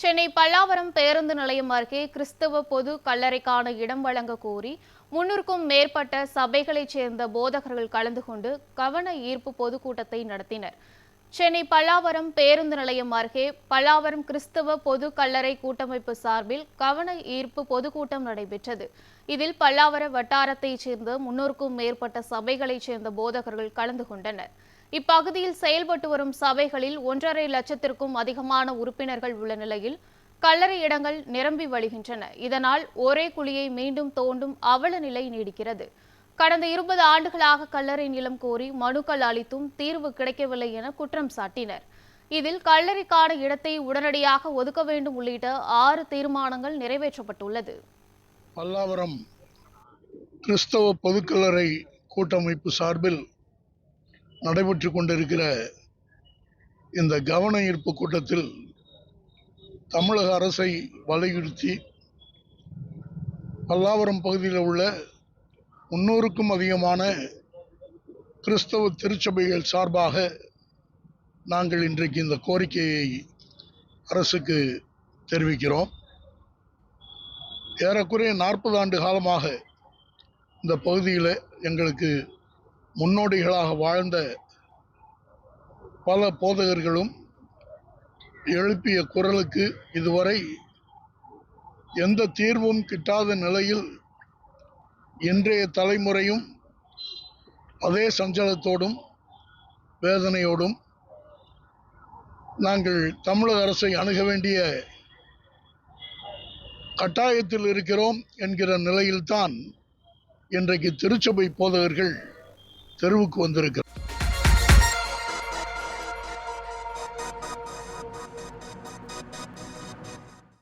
சென்னை பல்லாவரம் பேருந்து நிலையம் அருகே கிறிஸ்தவ பொது கல்லறைக்கான இடம் வழங்க கோரி 300க்கும் மேற்பட்ட சபைகளைச் சேர்ந்த போதகர்கள் கலந்து கொண்டு கவன ஈர்ப்பு பொதுக்கூட்டத்தை நடத்தினர். சென்னை பல்லாவரம் பேருந்து நிலையம் அருகே பல்லாவரம் கிறிஸ்தவ பொது கல்லறை கூட்டமைப்பு சார்பில் கவன ஈர்ப்பு பொதுக்கூட்டம் நடைபெற்றது. இதில் பல்லாவர வட்டாரத்தைச் சேர்ந்த 300க்கும் மேற்பட்ட சபைகளைச் சேர்ந்த போதகர்கள் கலந்து கொண்டனர். இப்பகுதியில் செயல்பட்டு வரும் சபைகளில் 1.5 லட்சத்திற்கும் அதிகமான உறுப்பினர்கள் உள்ள நிலையில் கல்லறை இடங்கள் நிரம்பி வழிகின்றன. இதனால் ஒரே குழியை மீண்டும் தோண்டும் அவல நிலை நீடிக்கிறது. கடந்த 20 ஆண்டுகளாக கல்லறை நிலம் கோரி மனுக்கள் அளித்தும் தீர்வு கிடைக்கவில்லை என குற்றம் சாட்டினர். இதில் கல்லறைக்கான இடத்தை உடனடியாக ஒதுக்க வேண்டும் உள்ளிட்ட 6 தீர்மானங்கள் நிறைவேற்றப்பட்டுள்ளது. பல்லாவரம் கிறிஸ்தவ பொதுக்கல்லறை கூட்டமைப்பு சார்பில் நடைபெற்று கொண்டிருக்கிற இந்த கவன ஈர்ப்பு கூட்டத்தில் தமிழக அரசை வலியுறுத்தி பல்லாவரம் பகுதியில் உள்ள 300க்கும் அதிகமான கிறிஸ்தவ திருச்சபைகள் சார்பாக நாங்கள் இன்றைக்கு இந்த கோரிக்கையை அரசுக்கு தெரிவிக்கிறோம். ஏறக்குறைய 40 ஆண்டு காலமாக இந்த பகுதியில் எங்களுக்கு முன்னோடிகளாக வாழ்ந்த பல போதகர்களும் எழுப்பிய குரலுக்கு இதுவரை எந்த தீர்வும் கிட்டாத நிலையில் இன்றைய தலைமுறையும் அதே சஞ்சலத்தோடும் வேதனையோடும் நாங்கள் தமிழக அரசை அணுக வேண்டிய கட்டாயத்தில் இருக்கிறோம் என்கிற நிலையில்தான் இன்றைக்கு திருச்சபை போதகர்கள் தெருவுக்கு வந்திருக்கிறார்.